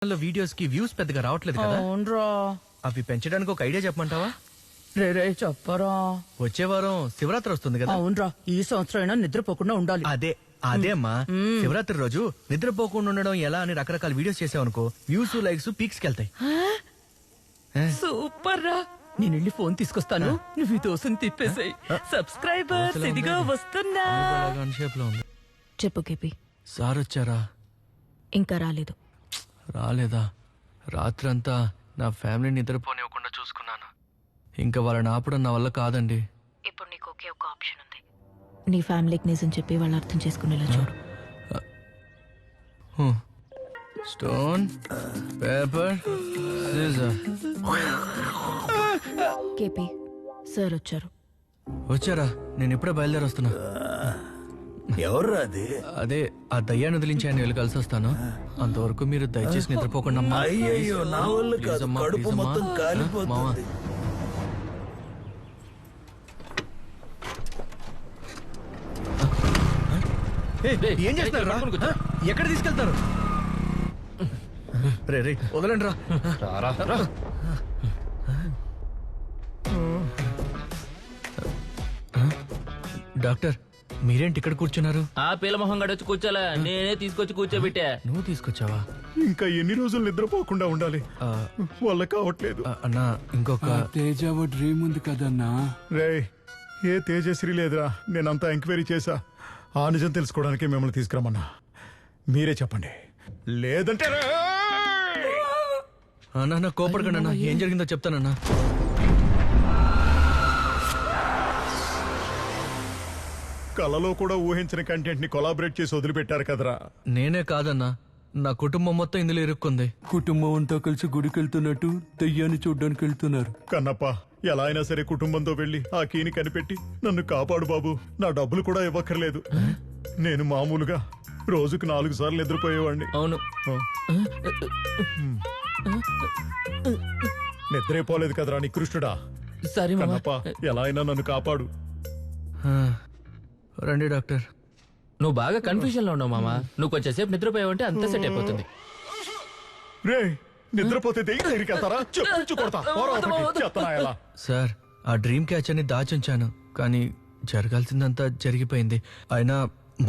Videos కి views పెద్దగా రావట్లేదు కదా. అవునరా. అవి పెంచడానికి ఒక ఐడియా చెప్పమంటావా? రే చెప్పరా. వచ్చే వారం శివరాత్రి వస్తుంది కదా. అవునరా, ఈ సంవత్సరం అయినా నిద్రపోకుండా ఉండాలి. అదే అమ్మా, శివరాత్రి రోజు నిద్రపోకుండా ఉండడం ఎలా అని రకరకాల వీడియోస్ చేసావనుకో, వ్యూస్ లైక్స్ పీక్స్ కి వెళ్తాయి. సూపర్ రా. నేను వెళ్ళి ఫోన్ తీసుకొస్తాను, నువ్వు ఈ దోశని తిప్పేసాయి. సబ్స్క్రైబర్స్ ఇదిగో వస్తున్నా. షేప్ లో ఉంది. చెప్పు కేపీ. సార్ వచ్చారా? ఇంకా రాలేదు. రాలేదా? రాత్రంతా నా ఫ్యామిలీ నిద్రపోనివ్వకుండా చూసుకున్నాను. ఇంకా వాళ్ళని ఆపడం నా వల్ల కాదండి. ఇప్పుడు నీకు ఒకే ఒక ఆప్షన్ ఉంది. నీ ఫ్యామిలీకి నిజం చెప్పి వాళ్ళని అర్థం చేసుకునేలా చూడు. Stone paper scissor. KP sir వచ్చారు. వచ్చారా? నేను ఇప్పుడే బయలుదేరి వస్తున్నా. ఎవరు అది? అదే ఆ దయ్యాన్ని వదిలించి ఆయన వెళ్ళి కలిసి వస్తాను. అంతవరకు మీరు దయచేసి నిద్రపోకుండా అమ్మా. అయ్యయ్యో, నా వల్ల కాదు, కడుపు మొత్తం కాలిపోతుంది. ఏం చేస్తున్నారు? ఎక్కడ తీసుకెళ్తారు? రే వదలండి రా. డాక్టర్, మీరేంటి ఇక్కడ కూర్చున్నారు? ఆ పిల్ల మొహం గడొచ్చి కూర్చోలే, నేనే తీసుకొచ్చి కూర్చోబెట్టా. నువ్వు తీసుకొచ్చావా? ఇంకా ఎన్ని రోజులు నిద్రపోకుండా ఉండాలి? వల్ల కావట్లేదు. అన్నా, ఇంకొక తేజ డ్రీమ్ ఉంది కదన్నా. రే, ఏ తేజశ్రీ లేదురా. నేనంతా ఎంక్వైరీ చేశా. ఆ నిజం తెలుసుకోవడానికి మిమ్మల్ని తీసుకురమ్మన్నా. మీరే చెప్పండి, లేదంటే అన్నా కోపడకండి అన్నా. ఏం జరిగిందో చెప్తానన్నా. కలలో కూడా ఊహించిన కంటెంట్ ని కొలాబరేట్ చేసి వదిలిపెట్టారు కదరా. నేనే కాదన్నా, నా కుటుంబం మొత్తం ఇందులో ఇరుక్కుంది. కుటుంబం అంతా కలిసి గుడికి వెళ్తున్నట్టు దయ్యాన్ని చూడ్డానికి వెళ్తున్నారు. కన్నప్ప, ఎలా అయినా సరే కుటుంబంతో వెళ్లి ఆ కీని కనిపెట్టి నన్ను కాపాడు బాబు. నా డబ్బులు కూడా ఇవ్వక్కర్లేదు. నేను మామూలుగా రోజుకు 4 సార్లు నిద్రపోయేవాడిని. అవును, నిద్రైపోలేదు కదరా నికృష్టుడా. సరే కన్నప్ప, ఎలా అయినా నన్ను కాపాడు. రండి డాక్టర్. నువ్వు బాగా కన్ఫ్యూజన్ లో ఉన్నావు మామా. నువ్వు కొంచెంసేపు నిద్రపోయావంటే అంత సెట్ అయిపోతుంది. రే, నిద్రపోతే దెయ్యం దగ్గరికి వెళ్తారా? చెప్పు కొడతా. ఎలా? సార్, ఆ డ్రీమ్ క్యాచర్ ని దాచుంచాను, కానీ జరగాల్సిందంతా జరిగిపోయింది. అయినా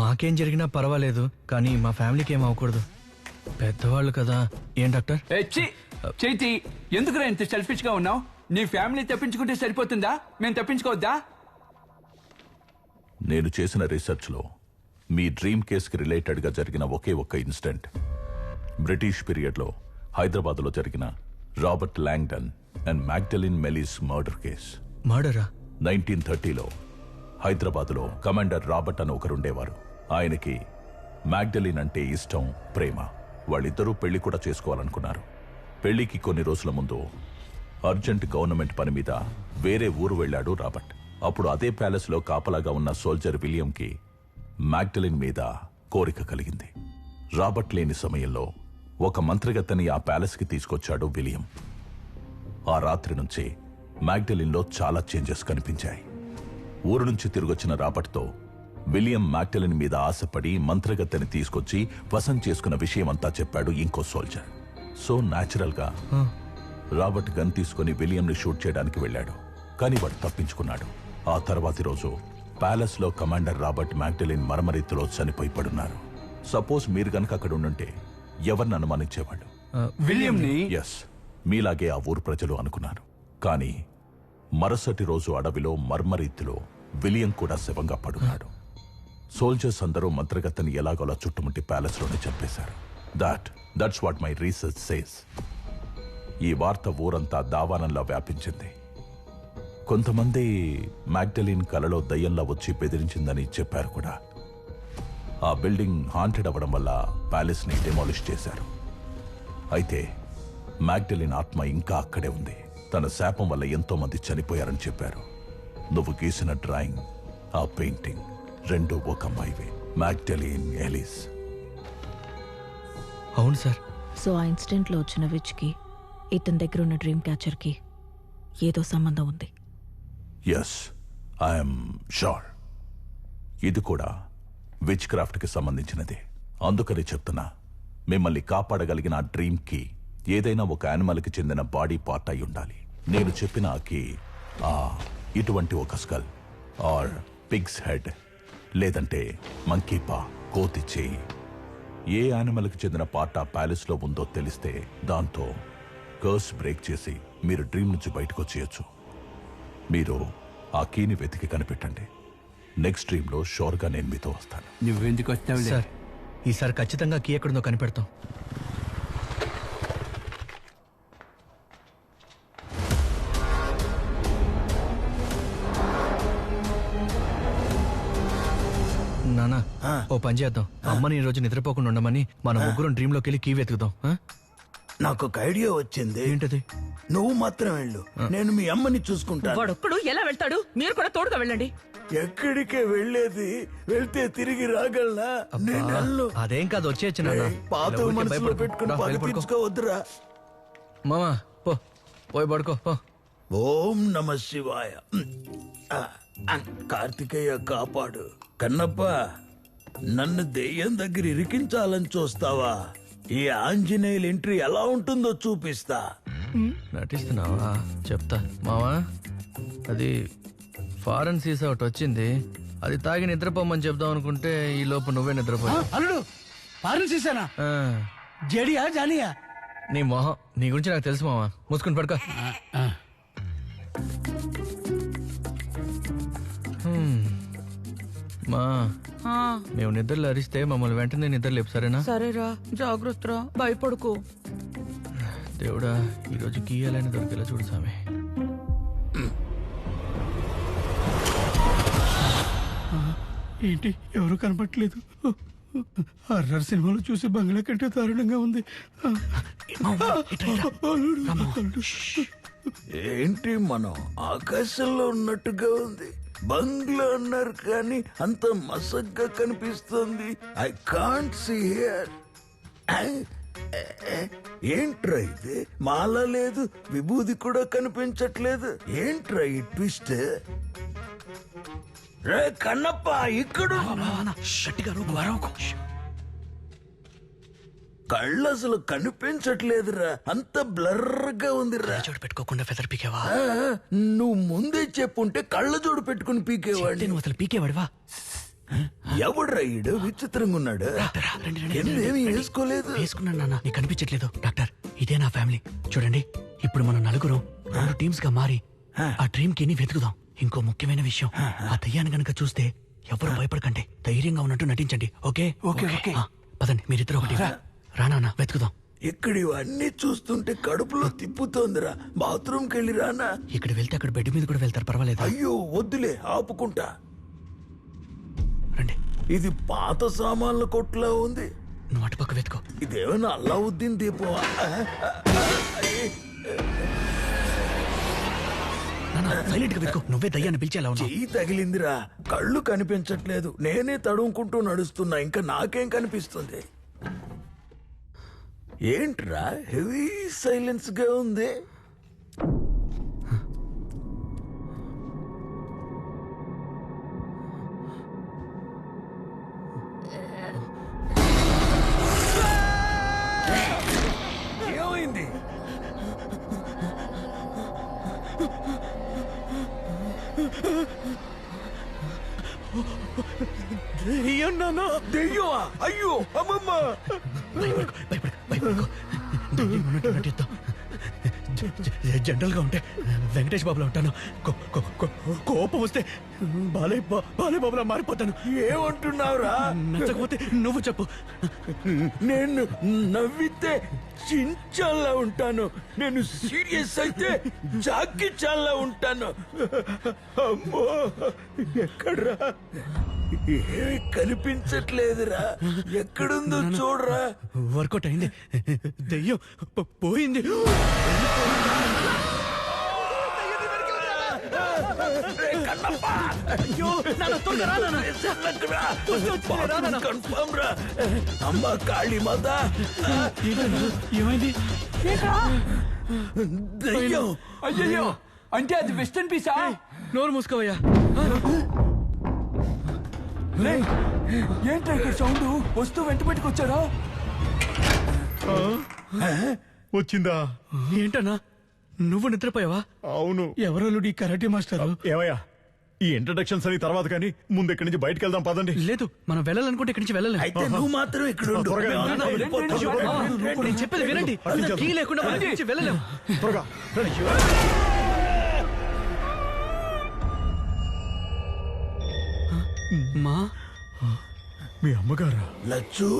మాకేం జరిగినా పర్వాలేదు, కానీ మా ఫ్యామిలీకి ఏం అవ్వకూడదు. పెద్దవాళ్ళు కదా. ఏం డాక్టర్? చైతి, ఎందుకురా ఇంత సెల్ఫిష్ గా ఉన్నావు? నీ ఫ్యామిలీ తప్పించుకుంటే సరిపోతుందా? మేము తప్పించుకోవద్దా? నేను చేసిన రీసెర్చ్లో మీ డ్రీమ్ కేసుకి రిలేటెడ్గా జరిగిన ఒకే ఒక్క ఇన్సిడెంట్ బ్రిటిష్ పీరియడ్లో హైదరాబాద్లో జరిగిన Robert Langdon and Magdalene Melies murder case. మర్డరా? 1930లో హైదరాబాద్లో కమాండర్ రాబర్ట్ అని ఒకరుండేవారు. ఆయనకి మ్యాగ్డలిన్ అంటే ఇష్టం, ప్రేమ. వాళ్ళిద్దరూ పెళ్లి కూడా చేసుకోవాలనుకున్నారు. పెళ్లికి కొన్ని రోజుల ముందు అర్జెంట్ గవర్నమెంట్ పని మీద వేరే ఊరు వెళ్లాడు రాబర్ట్. అప్పుడు అదే ప్యాలెస్లో కాపలాగా ఉన్న సోల్జర్ విలియంకి మ్యాగ్డలిన్ మీద కోరిక కలిగింది. రాబర్ట్ లేని సమయంలో ఒక మంత్రిగత్తని ఆ ప్యాలెస్కి తీసుకొచ్చాడు విలియం. ఆ రాత్రి నుంచి మ్యాగ్డలిన్లో చాలా చేంజెస్ కనిపించాయి. ఊరు నుంచి తిరిగొచ్చిన రాబర్ట్తో విలియం మ్యాగ్డలిన్ మీద ఆశపడి మంత్రిగత్తని తీసుకొచ్చి వశం చేసుకున్న విషయమంతా చెప్పాడు ఇంకో సోల్జర్. సో న్యాచురల్ గా రాబర్ట్ గన్ తీసుకుని విలియంని షూట్ చేయడానికి వెళ్ళాడు, కానీ వాడు తప్పించుకున్నాడు. ఆ తర్వాతి రోజు ప్యాలెస్ లో కమాండర్ రాబర్ట్ మ్యాగ్డలిన్ మరమరీతిలో చనిపోయి పడున్నారు. సపోజ్ మీరు గనక అక్కడ ఉండుంటే ఎవరిని అనుమానించేవాళ్ళు? విలియంని. ఎస్, మీలాగే ఆ ఊరు ప్రజలు అనుకున్నారు. కానీ మరుసటి రోజు అడవిలో మర్మరీతిలో విలియం కూడా శవంగా పడున్నాడు. సోల్జర్స్ అందరూ మంత్రగత్తని ఎలాగోలా చుట్టుముట్టి ప్యాలెస్ లోనే చంపేశారు. That's what my research says. ఈ వార్త ఊరంతా దావానంలా వ్యాపించింది. కొంతమంది మ్యాగ్డలిన్ కలలో దయ్యంలా వచ్చి బెదిరించిందని చెప్పారు కూడా. ఆ బిల్డింగ్ హాంటెడ్ అవ్వడం వల్ల ప్యాలెస్ ని డెమాలిష్ చేశారు. అయితే మ్యాగ్డలిన్ ఆత్మ ఇంకా అక్కడే ఉంది. తన శాపం వల్ల ఎంతో మంది చనిపోయారని చెప్పారు. నువ్వు గీసిన డ్రాయింగ్, ఆ పెయింటింగ్ రెండు ఒక అమ్మాయివే, మ్యాగ్డలిన్ ఎలిస్. అవును సార్. సో ఆ ఇన్సిడెంట్ లో వచ్చిన విచ్ కి ఇతని దగ్గర ఉన్న డ్రీమ్ క్యాచర్ కి ఏదో సంబంధం ఉంది. Yes, I'm sure. ఇది కూడా విచ్ క్రాఫ్ట్ కి సంబంధించినదే. అందుకని చెప్తున్నా, మిమ్మల్ని కాపాడగలిగిన ఆ డ్రీమ్ కి ఏదైనా ఒక యానిమల్కి చెందిన బాడీ పార్ట్ అయి ఉండాలి. నేను చెప్పిన ఆ కీ ఇటువంటి ఒక స్కల్ ఆర్ పిగ్స్ హెడ్ లేదంటే మంకీ పా, కోతి చేయి, ఏ యానిమల్కి చెందిన పార్ట్ ఆ ప్యాలెస్ లో ఉందో తెలిస్తే దాంతో కర్స్ బ్రేక్ చేసి మీరు డ్రీమ్ నుంచి బయటకు వచ్చేయచ్చు. మీరు ఆ కీని వెతికి కనిపెట్టండి. నెక్స్ట్ డ్రీమ్ లో షోర్ గా నేను మీతో వస్తాను. నువ్వెందుకు వస్తావు సార్ ఈసారి ఖచ్చితంగా కీ ఎక్కడుందో కనిపెడతాం. నానా ఓ పని చేద్దాం. అమ్మని ఈ రోజు నిద్రపోకుండా ఉండమని మన ముగ్గురం డ్రీమ్ లోకి వెళ్ళి కీ వెతుకుదాం. ఆ? నాకు ఒక ఐడియా వచ్చింది. ఏంటది? నువ్వు మాత్రం వెళ్ళు, నేను మీ అమ్మని చూసుకుంటాను. వాడొక్కడు ఎలా వెళ్తాడు? మీరు కూడా తోడుగా వెళ్ళండి. ఎక్కడికే వెళ్ళేది? వెళ్తే తిరిగి రాగలనా? నేను వెళ్ళను. అదేం కాదు, వచ్చేయచ్చు నాన్న. పాత ఇలా ఊరికే మనసులో భయపడకు. పెట్టుకుని రా, పగ వెళ్ళి పడుకో. తీర్చుకోవద్దురా. మామా పో, పోయి పడుకో పో. ఓం నమ శివాయ. కార్తికేయ కాపాడు. కన్నప్ప, నన్ను దెయ్యం దగ్గర ఇరికించాలని చూస్తావా? ఈ ఆంజనేయుల ఎంట్రీ ఎలా ఉంటుందో చూపిస్తా. నటిస్తున్నావా? చెప్తా మావా. అది ఫారెన్ సీసా ఒకటి వచ్చింది, అది తాగి నిద్రపోమని చెప్దాం అనుకుంటే ఈ లోపు నువ్వే నిద్రపోయా. అల్లుడు పారలు చేశానా? జడియా జానియా? నీ మొహం, నీ గురించి నాకు తెలుసు మావా. మూసుకుని పడుకో. మా మేము నిద్రలో అరిస్తే మమ్మల్ని వెంటనే నిద్ర లేపు, సరేనా? సరేరా, జాగ్రత్త, భయపడుకో. దేవుడా, ఈరోజు గీయాలని దొరికేలా చూడు సామి. ఏంటి ఎవరు కనపట్లేదు? హర్రర్ సినిమాలు చూసి బంగ్లా కంటే దారుణంగా ఉంది. అల్లుడు. ఏంటి మనం ఆకాశంలో ఉన్నట్టుగా ఉంది. బంగ్లా అన్నారు కానీ అంత మసగ్గా కనిపిస్తుంది. I can't see here. ఏంట్రా ఇది? మాల లేదు, విభూది కూడా కనిపించట్లేదు. ఏంట్రా ఈ ట్విస్ట్? రే కన్నప్ప, ఇక్కడ కళ్ళు అసలు కనిపించట్లేదురా, అంత బ్లర్గా ఉందిరా. చోటు పెట్టుకోకుండా ఫెదర్ పీకేవా? నువ్వు ముందే చెప్పుంటే కళ్ళ జోడు పెట్టుకుని పీకేవాడి. నువ్వు అసలు పీకేవాడివా? ఎవడ్రా ఈడు? విచిత్రంగా ఉన్నాడు. ఏమీ వేసుకోలేదు. వేసుకున్నాను నాన్న, నీకు కనిపించట్లేదు. డాక్టర్, ఇదే నా ఫ్యామిలీ. చూడండి, ఇప్పుడు మనం నలుగురం 2 టీమ్స్ గా మారి ఆ డ్రీమ్ కి వెతుకుదాం. ఇంకో ముఖ్యమైన విషయం, ఆ దయ్యాన్ని గనక చూస్తే ఎవరు భయపడకండి, ధైర్యంగా ఉన్నట్టు నటించండి. ఓకే? పదండి, మీరిద్దరు ఒకటి. రానా వెతుకుదాం. ఇక్కడ ఇవన్నీ చూస్తుంటే కడుపులో తిప్పుతోందిరా. బాత్రూమ్కి వెళ్ళి రానా? ఇక్కడ వెళ్తే అక్కడ బెడ్ మీద కూడా వెళ్తారు, పర్వాలేదు. అయ్యో వద్దులే, ఆపుకుంటా. రండి. ఇది పాత సామాన్ల కొట్లా ఉంది. నువ్వు అటుపక్క వెతుకో. ఇదేమైనా అల్లావుద్దీన్ దీపం? సైలెంట్ గా వెతుకో. నువ్వే దయ్యాన్ని పిలిచేలా ఉన్నావు. చెయ్యి తగిలిందిరా, కళ్ళు కనిపించట్లేదు. నేనే తడుముకుంటూ నడుస్తున్నా, ఇంకా నాకేం కనిపిస్తుంది? ఏంట్రా హెవీ సైలెన్స్ గా ఉంది? ఏమైంది? దెయ్యమా? అయ్యో అమ్మమ్మ! జనరల్ గా ఉంటే వెంకటేష్ బాబులో ఉంటాను. కోపం వస్తే బాలేబాబులా మారిపోతాను. ఏమంటున్నావురా? నచ్చకపోతే నువ్వు చెప్పు. నేను నవ్వితే చించాలా ఉంటాను, నేను సీరియస్ అయితే జాకి చాలా ఉంటాను. అమ్మో, ఎక్కడ్రా? ఏమి కనిపించట్లేదురా. ఎక్కడుందో చూడరా. వర్కౌట్ అయింది, దెయ్యం పోయింది. అమ్మా కాళీ మాత, ఏమైంది? దెయ్యం. అయ్యయ్యో, అంటే అది వెస్టర్న్ పీసా? నోరు మూసుకోవయ్యా. ఏంట్రా ఇక్కడ సౌండ్? వస్తూ వెంట పెట్టుకొచ్చారా? వచ్చిందా? ఏంటన్నా నువ్వు నిద్రపోయావా? అవును. ఎవరల్లుడు ఈ కరాటే మాస్టరు? ఏమయ్యా, ఈ ఇంట్రడక్షన్స్ అని తర్వాత కానీ ముందు ఇక్కడి నుంచి బయటకు వెళ్దాం పదండి. లేదు మనం వెళ్ళాలనుకుంటే ఇక్కడి నుంచి వెళ్ళలేం. అయితే నువ్వు మాత్రం ఇక్కడ ఉండు. త్వరగా రా. మేము వెళ్ళిపోతాం. నేను చెప్పేది వినండి. కీ లేకుండా మనం ఇక్కడి నుంచి వెళ్ళలేం. త్వరగా రండి. మా మీ అమ్మగారా? లచ్చు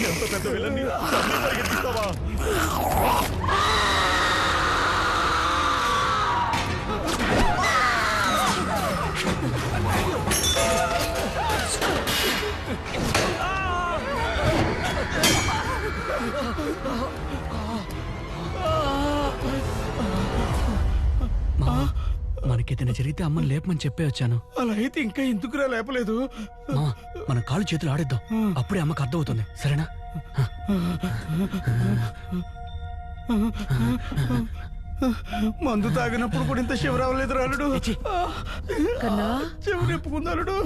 ఎంత పెద్ద విలన్ని నన్ను పరిగెత్తిస్తావా? మనకేదైనా జరిగితే అమ్మని లేపమని చెప్పే వచ్చాను. అలా అయితే ఇంకా ఎందుకురా లేపలేదు? మామ మన కాళ్ళు చేతులు ఆడిద్దాం, అప్పుడే అమ్మకు అర్థమవుతుంది. సరేనా? మందు తాగినప్పుడు కూడా ఇంత శివ రావలేదు రాలుడు. కన్నా చెవు నిప్పుకుందాలుడు.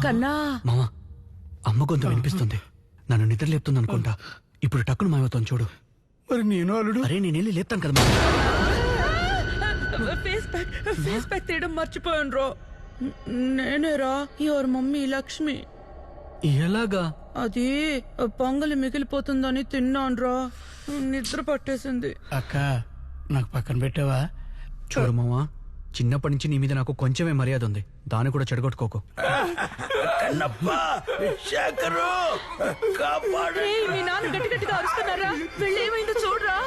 కన్నా మామ అమ్మ గొంతు వినిపిస్తుంది, నన్ను నిద్ర లేపుతుంది అనుకుంటా. ఇప్పుడు టక్కును మాయవుతాను చూడు. మరి నేను అల్లుడు? అరే నేను వెళ్ళి లేపుతాను కదా మామ. ఫేస్ ప్యాక్ తీయడం మర్చిపోయాను రా. నేనేరా ఎవరి మమ్మీ లక్ష్మి. ఎలాగా? అది పొంగలి మిగిలిపోతుందని తిన్నాను రా, నిద్ర పట్టేసింది. అక్క నాకు పక్కన పెట్టావా? చూడు మామ, చిన్నప్పటి నుంచి నీ మీద నాకు కొంచెమే మర్యాద ఉంది, దాన్ని కూడా చెడగొట్టుకోకు. కన్నప్ప, శేఖరు, కాపాడు. ఏయ్, మీ నాన్న గట్టి గట్టిగా అరుస్తున్నారా? వెళ్ళి ఏమైందో చూడరా.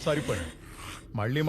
సరిపోయి మళ్ళీ